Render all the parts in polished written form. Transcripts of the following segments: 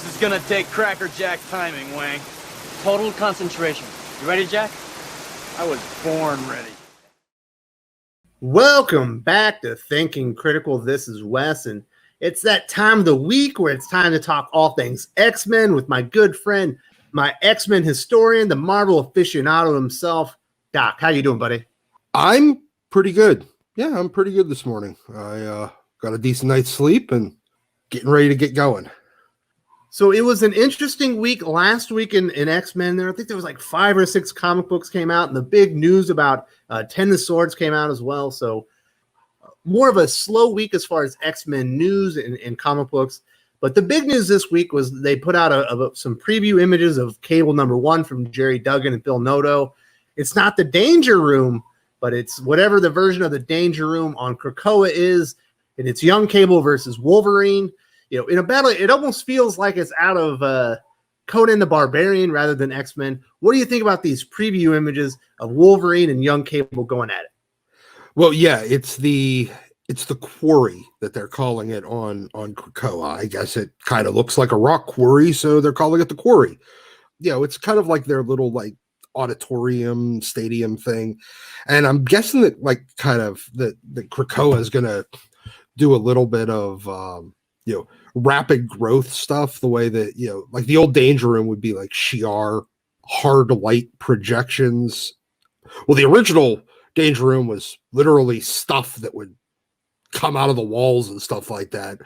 This is gonna take crackerjack timing, Wang. Total concentration. You ready, Jack? I was born ready. Welcome back to Thinking Critical. This is Wes, and it's that time of the week where it's time to talk all things X-Men with my good friend, my X-Men historian, the Marvel aficionado himself, Doc. How you doing, buddy? I'm pretty good. Yeah, I'm pretty good this morning. I got a decent night's sleep and getting ready to get going. So it was an interesting week last week in X-Men. I think there was like 5 or 6 comic books came out, and the big news about Ten of Swords came out as well. So more of a slow week as far as X-Men news and comic books. But the big news this week was they put out some preview images of Cable #1 from Gerry Duggan and Phil Noto. It's not the Danger Room, but it's whatever the version of the Danger Room on Krakoa is, and it's young Cable versus Wolverine. You know, in a battle, it almost feels like it's out of Conan the Barbarian rather than X-Men. What do you think about these preview images of Wolverine and young Cable going at it? Well, yeah, it's the quarry that they're calling it on Krakoa. I guess it kind of looks like a rock quarry, so they're calling it the Quarry. You know, it's kind of like their little like auditorium stadium thing, and I'm guessing that like kind of the Krakoa is gonna do a little bit of rapid growth stuff, the way that, like the old Danger Room would be like Shi'ar, hard light projections. Well, the original Danger Room was literally stuff that would come out of the walls and stuff like that.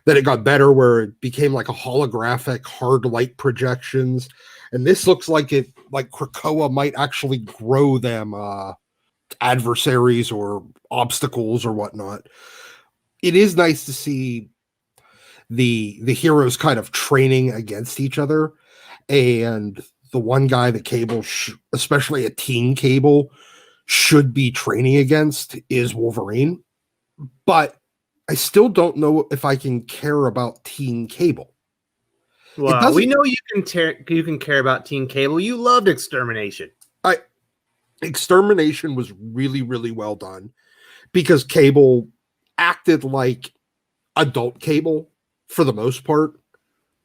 Then it got better where it became like a holographic hard light projections. And this looks like Krakoa might actually grow them adversaries or obstacles or whatnot. It is nice to see the heroes kind of training against each other, and the one guy that Cable, especially a teen Cable, should be training against is Wolverine. But I still don't know if I can care about teen Cable. Well, we know you can care about teen Cable. You loved Extermination. Extermination was really, really well done because Cable acted like adult Cable for the most part,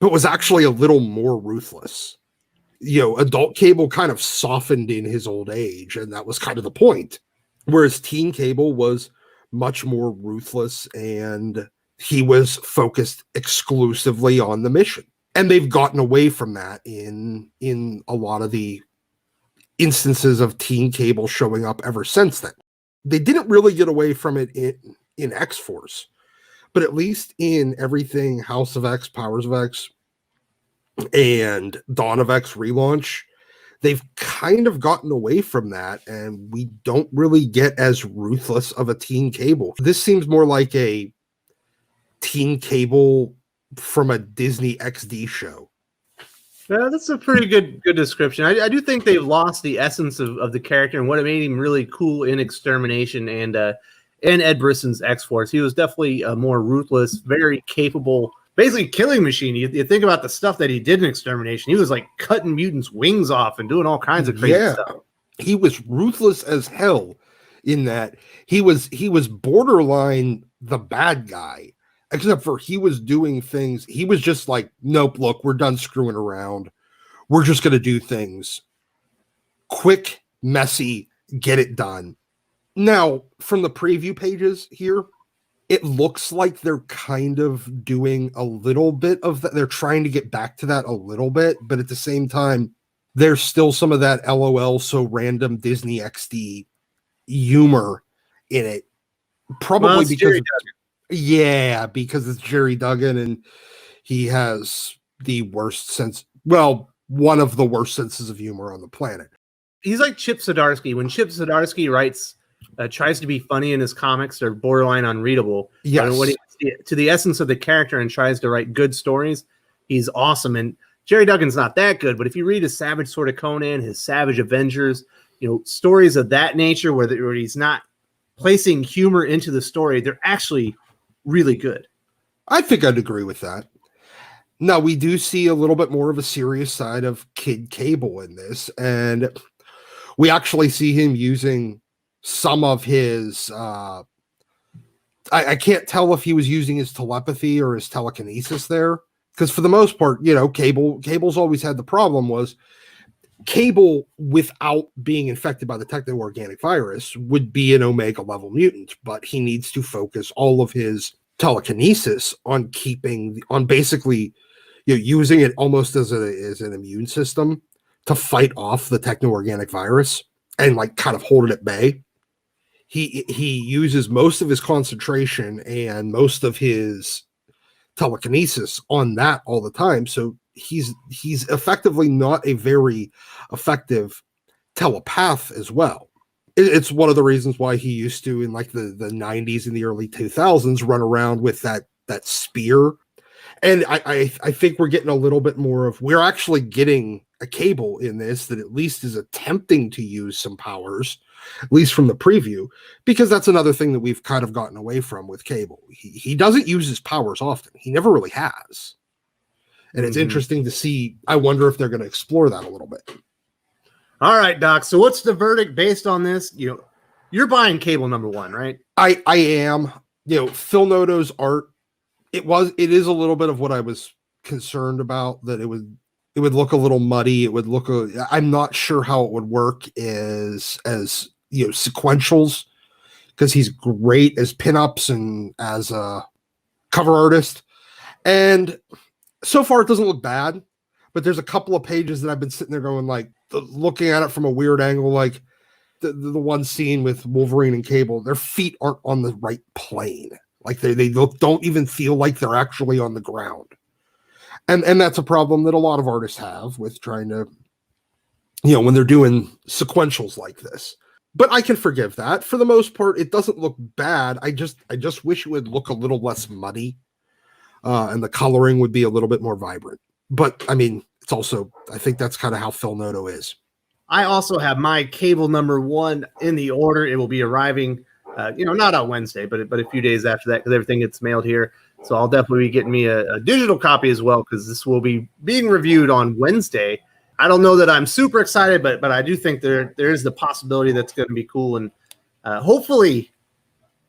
but was actually a little more ruthless. Adult Cable kind of softened in his old age, and that was kind of the point. Whereas teen Cable was much more ruthless, and he was focused exclusively on the mission. And they've gotten away from that in a lot of the instances of teen Cable showing up ever since then. They didn't really get away from it in X-Force. But at least in everything House of X, Powers of X, and Dawn of X relaunch, they've kind of gotten away from that, and we don't really get as ruthless of a teen Cable. This seems more like a teen Cable from a Disney XD show. Yeah, that's a pretty good description. I do think they've lost the essence of the character and what made him really cool in Extermination and Ed Brisson's X-Force. He was definitely a more ruthless, very capable, basically killing machine. You think about the stuff that he did in Extermination. He was like cutting mutants' wings off and doing all kinds of crazy stuff. He was ruthless as hell in that he was borderline the bad guy, except for he was doing things. He was just like, nope, look, we're done screwing around. We're just going to do things quick, messy, get it done. Now, from the preview pages here, it looks like they're kind of doing a little bit of that. They're trying to get back to that a little bit, but at the same time, there's still some of that LOL so random Disney XD humor in it. Probably because it's Gerry Duggan, and he has the worst sense. Well, one of the worst senses of humor on the planet. He's like Chip Zdarsky. When Chip Zdarsky writes tries to be funny in his comics, they're borderline unreadable. Yes. But when he, to the essence of the character and tries to write good stories, he's awesome. And Gerry Duggan's not that good, but if you read his Savage Sword of Conan, his Savage Avengers, stories of that nature where he's not placing humor into the story, they're actually really good. I think I'd agree with that. Now, we do see a little bit more of a serious side of Kid Cable in this, and we actually see him using some of his I can't tell if he was using his telepathy or his telekinesis there, Because for the most part, Cable's always had the problem was Cable, without being infected by the techno-organic virus, would be an Omega level mutant, but he needs to focus all of his telekinesis on basically, using it almost as an immune system to fight off the techno-organic virus and like kind of hold it at bay. He uses most of his concentration and most of his telekinesis on that all the time. So he's effectively not a very effective telepath as well. It's one of the reasons why he used to, in like the 90s and the early 2000s, run around with that spear. And I think we're getting a little bit more of, we're actually getting a Cable in this that at least is attempting to use some powers, at least from the preview, because that's another thing that we've kind of gotten away from with Cable. He doesn't use his powers often. He never really has. And it's interesting to see. I wonder if they're going to explore that a little bit. All right, Doc. So what's the verdict based on this? You're buying Cable #1, right? I am. Phil Noto's art, it is a little bit of what I was concerned about, that it would look a little muddy. It would look I'm not sure how it would work as sequentials, because he's great as pinups and as a cover artist. And so far it doesn't look bad, but there's a couple of pages that I've been sitting there going, like, looking at it from a weird angle, like the one scene with Wolverine and Cable, their feet aren't on the right plane. Like they don't even feel like they're actually on the ground. And that's a problem that a lot of artists have with trying to, when they're doing sequentials like this. But I can forgive that. For the most part, it doesn't look bad. I just wish it would look a little less muddy. And the coloring would be a little bit more vibrant. But I mean, it's also, I think that's kind of how Phil Noto is. I also have my Cable #1 in the order. It will be arriving, not on Wednesday, but a few days after that, because everything gets mailed here. So I'll definitely be getting me a digital copy as well, because this will be being reviewed on Wednesday. I don't know that I'm super excited, but I do think there is the possibility that's going to be cool, and hopefully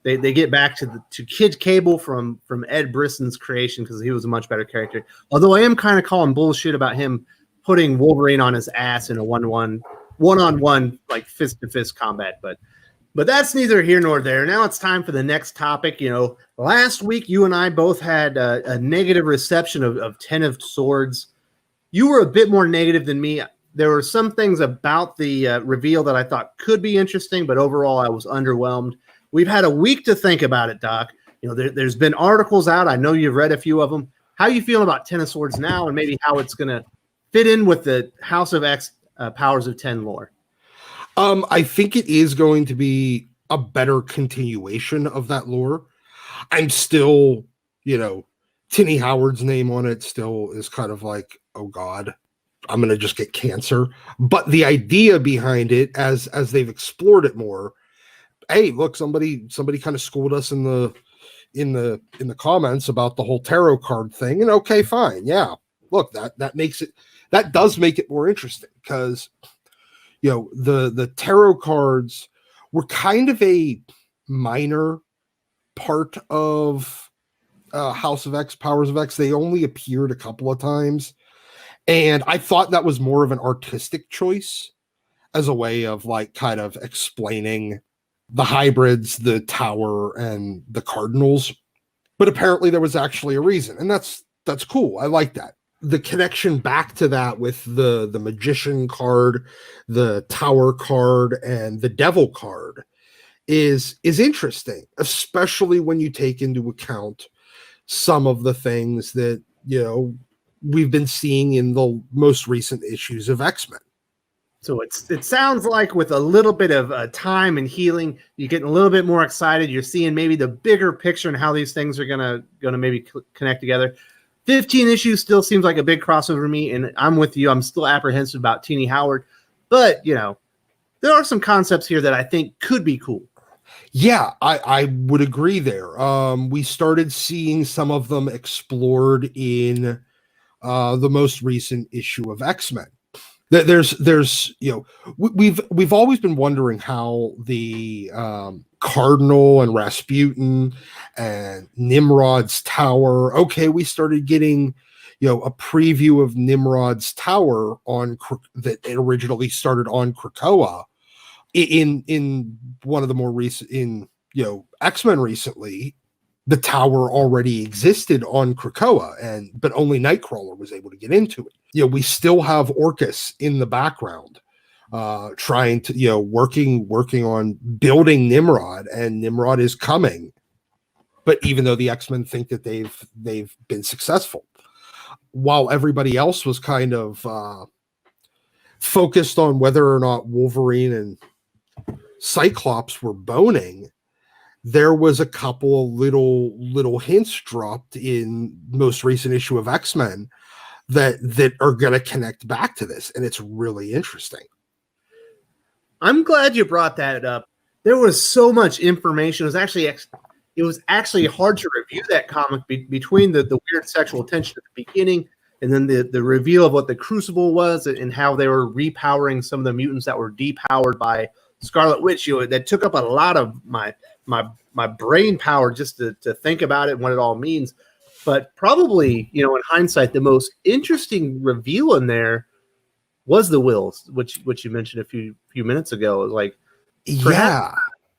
they get back to Kid Cable from Ed Brisson's creation, because he was a much better character. Although I am kind of calling bullshit about him putting Wolverine on his ass in a one-on-one like fist-to-fist combat, but that's neither here nor there. Now it's time for the next topic. Last week you and I both had a negative reception of 10 of Swords. You were a bit more negative than me. There were some things about the reveal that I thought could be interesting, but overall I was underwhelmed. We've had a week to think about it, Doc. There's been articles out. I know you've read a few of them. How are you feeling about 10 of Swords now, and maybe how it's going to fit in with the House of X Powers of 10 lore? I think it is going to be a better continuation of that lore. I'm still, Tinny Howard's name on it still is kind of like, oh God, I'm going to just get cancer. But the idea behind it, as they've explored it more, hey, look, somebody kind of schooled us in the comments about the whole tarot card thing. And okay, fine. Yeah. Look, that does make it more interesting, because the tarot cards were kind of a minor part of House of X, Powers of X. They only appeared a couple of times, and I thought that was more of an artistic choice as a way of like kind of explaining the hybrids, the tower, and the cardinals. But apparently there was actually a reason, and that's cool. I like that. The connection back to that with the magician card, the tower card, and the devil card is interesting, especially when you take into account some of the things that we've been seeing in the most recent issues of XMen. So it sounds like with a little bit of time and healing, you're getting a little bit more excited. You're seeing maybe the bigger picture and how these things are gonna maybe connect together. 15 issues still seems like a big crossover to me, and I'm with you. I'm still apprehensive about Teeny Howard, but there are some concepts here that I think could be cool. Yeah, I would agree there. We started seeing some of them explored in the most recent issue of XMen. There's we've always been wondering how the Cardinal and Rasputin and Nimrod's tower. Okay, we started getting a preview of Nimrod's tower that it originally started on Krakoa. In one of the more recent X-Men recently, the tower already existed on Krakoa, but only Nightcrawler was able to get into it. We still have Orcus in the background, trying to working on building Nimrod, and Nimrod is coming. But even though the X-Men think that they've been successful, while everybody else was kind of focused on whether or not Wolverine and Cyclops were boning, there was a couple of little hints dropped in most recent issue of X-Men that are going to connect back to this, and it's really interesting. I'm glad you brought that up. There was so much information. It was actually hard to review that comic between the weird sexual tension at the beginning and then the reveal of what the Crucible was and how they were repowering some of the mutants that were depowered by Scarlet Witch. That took up a lot of my brain power just to think about it and what it all means. But probably, in hindsight, the most interesting reveal in there was the wills, which you mentioned a few minutes ago. Like, yeah,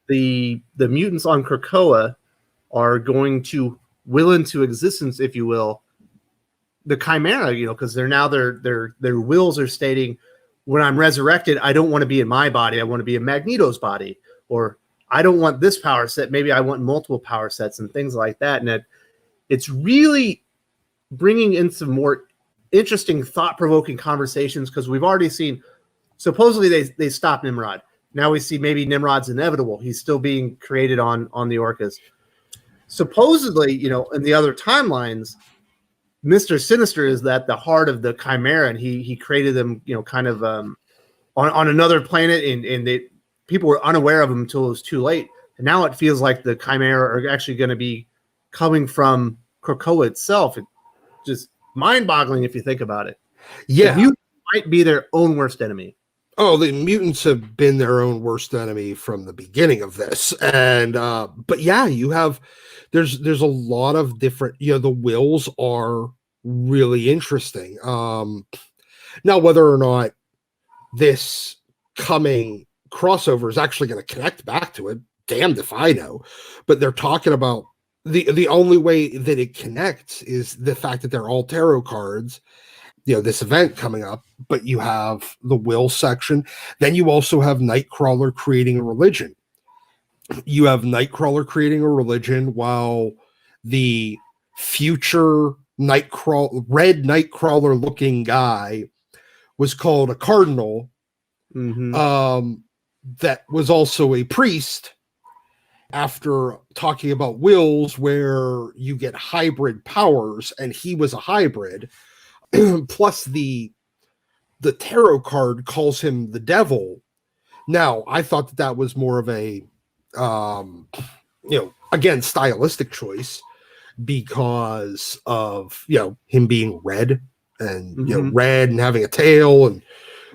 the mutants on Krakoa are going to will into existence, if you will, the Chimera. Because their wills are stating, when I'm resurrected, I don't want to be in my body. I want to be in Magneto's body, or I don't want this power set. Maybe I want multiple power sets and things like that. And it's really bringing in some more interesting, thought-provoking conversations, because we've already seen, supposedly they stopped Nimrod. Now we see maybe Nimrod's inevitable. He's still being created on the Orcas. Supposedly, in the other timelines, Mr. Sinister is at the heart of the Chimera, and he created them, kind of on another planet, and people were unaware of him until it was too late. And now it feels like the Chimera are actually going to be coming from Krakoa itself. It's just mind-boggling if you think about it. Yeah, the mutants might be their own worst enemy. Oh, the mutants have been their own worst enemy from the beginning of this, and but yeah, there's a lot of different. The wills are really interesting. Now, whether or not this coming crossover is actually going to connect back to it, damned if I know. But they're talking about the only way that it connects is the fact that they're all tarot cards. This event coming up, but you have the will section. Then you also have Nightcrawler creating a religion. You have Nightcrawler creating a religion while the future red Nightcrawler looking guy was called a cardinal. Mm-hmm. That was also a priest, after talking about wills where you get hybrid powers, and he was a hybrid. Plus the tarot card calls him the devil. Now, I thought that was more of a again, stylistic choice because of him being red and red and having a tail and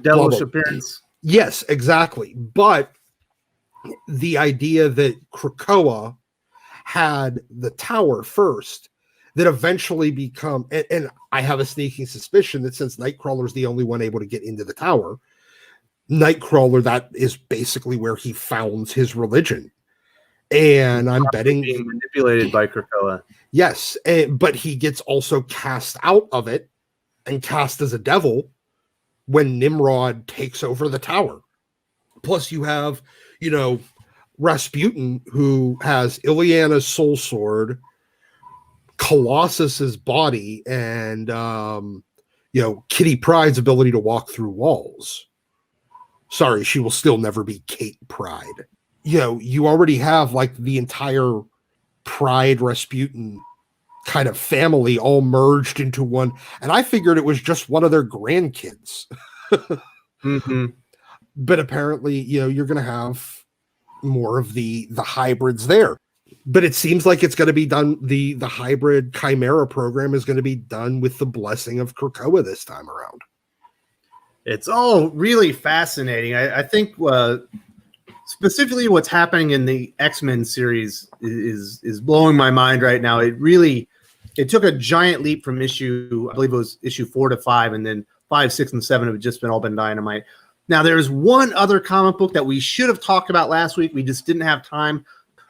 devilish appearance. Yes, exactly. But the idea that Krakoa had the tower first, that eventually become, and I have a sneaking suspicion that since Nightcrawler is the only one able to get into the tower, Nightcrawler, that is basically where he founds his religion. And I'm betting being manipulated by Krakoa. Yes, but he gets also cast out of it and cast as a devil when Nimrod takes over the tower. Plus you have, Rasputin, who has Illyana's soul sword, Colossus's body, and Kitty Pryde's ability to walk through walls. Sorry, she will still never be Kate Pryde. You already have like the entire Pryde Rasputin kind of family all merged into one, and I figured it was just one of their grandkids. But apparently, you're going to have more of the hybrids there. But it seems like it's going to be done. The hybrid Chimera program is going to be done with the blessing of Krakoa this time around. It's all really fascinating. I think specifically what's happening in the X-Men series is blowing my mind right now. It really it took a giant leap from issue, I believe it was issue 4 to 5, and then 5, 6, and 7 have just been all been dynamite. Now, there's one other comic book that we should have talked about last week. We just didn't have time.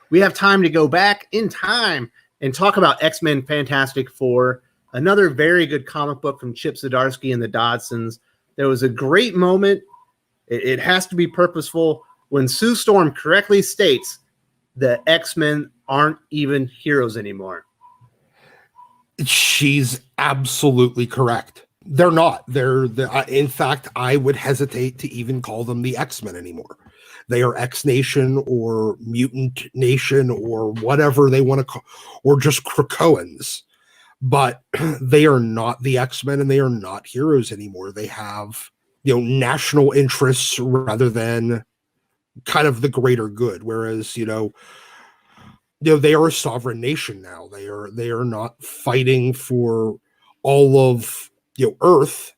We have time to go back in time and talk about X-Men Fantastic Four, another very good comic book from Chip Zdarsky and the Dodsons. There was a great moment. It has to be purposeful when Sue Storm correctly states the X-Men aren't even heroes anymore. She's absolutely correct. They're not. In fact, I would hesitate to even call them the X-Men anymore. They are X-Nation or Mutant Nation or whatever they want to call, or just Krakoans. But they are not the X-Men, and they are not heroes anymore. They have, national interests rather than kind of the greater good. Whereas, they are a sovereign nation now. They are not fighting for all of Earth.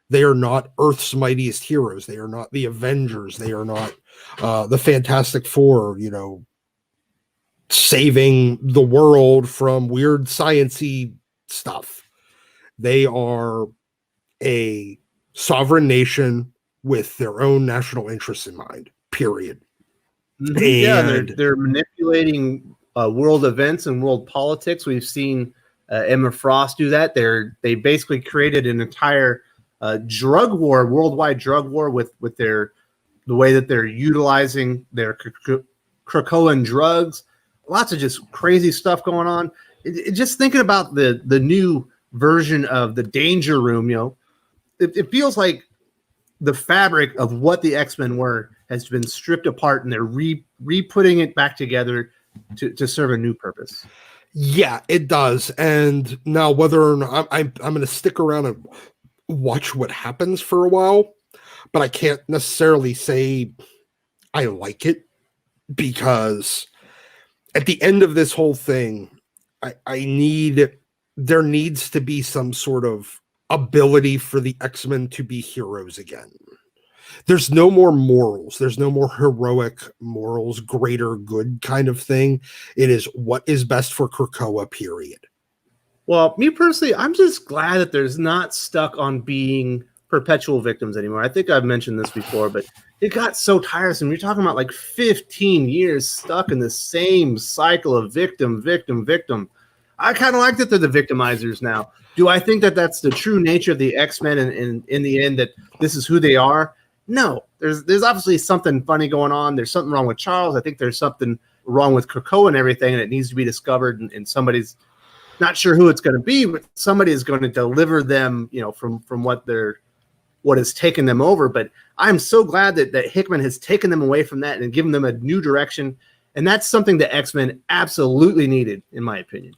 They are not Earth's mightiest heroes. They are not the Avengers. They are not the Fantastic Four, saving the world from weird sciencey stuff. They are a sovereign nation with their own national interests in mind, period. Yeah, they're manipulating world events and world politics. We've seen Emma Frost do that. They basically created an entire drug war, worldwide drug war with the way that they're utilizing their Krakoan drugs. Lots of just crazy stuff going on. Just thinking about the new version of the Danger Room, it feels like the fabric of what the X-Men were has been stripped apart, and they're re-putting it back together to serve a new purpose. Yeah, it does. And now whether or not I'm going to stick around and watch what happens for a while, but I can't necessarily say I like it, because at the end of this whole thing, there needs to be some sort of ability for the X-Men to be heroes again. There's no more morals. There's no more heroic morals, greater good kind of thing. It is what is best for Krakoa, period. Well, me personally, I'm just glad that there's not stuck on being perpetual victims anymore. I think I've mentioned this before, but it got so tiresome. You're talking about like 15 years stuck in the same cycle of victim. I kind of like that they're the victimizers now. Do I think that that's the true nature of the X-Men, and in the end that this is who they are? No, there's obviously something funny going on. There's something wrong with Charles. I think there's something wrong with Krakoa and everything, and it needs to be discovered. And somebody's not sure who it's going to be, but somebody is going to deliver them, from what has taken them over. But I'm so glad that Hickman has taken them away from that and given them a new direction. And that's something that X-Men absolutely needed, in my opinion.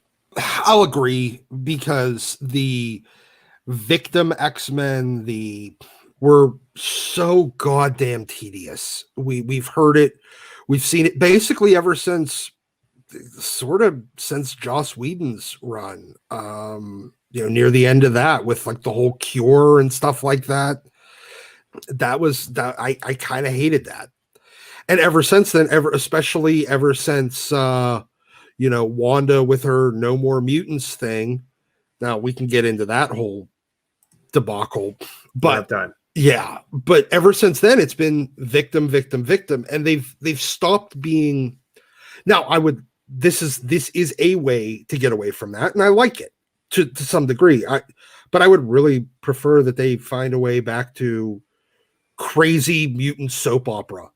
I'll agree, because the victim X-Men, were so goddamn tedious. We've heard it, we've seen it basically ever since Joss Whedon's run. Near the end of that, with like the whole Cure and stuff like that. I kind of hated that. And ever since then, especially ever since Wanda with her No More Mutants thing. Now we can get into that whole debacle, but yeah, but ever since then it's been victim, and they've stopped being. Now this is a way to get away from that, and I like it to some degree. But I would really prefer that they find a way back to crazy mutant soap opera.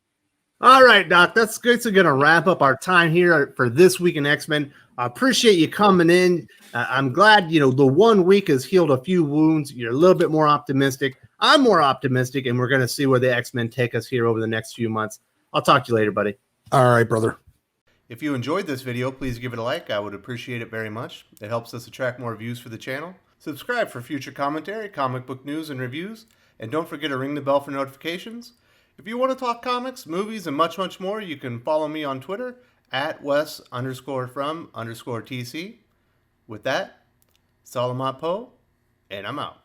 All right, Doc, that's good. So, going to wrap up our time here for this week in X-Men. I appreciate you coming in. I'm glad, the 1 week has healed a few wounds. You're a little bit more optimistic. I'm more optimistic, and we're going to see where the X-Men take us here over the next few months. I'll talk to you later, buddy. All right, brother. If you enjoyed this video, please give it a like. I would appreciate it very much. It helps us attract more views for the channel. Subscribe for future commentary, comic book news, and reviews. And don't forget to ring the bell for notifications. If you want to talk comics, movies, and much, much more, you can follow me on Twitter at Wes_from_TC. With that, Salamat Po, and I'm out.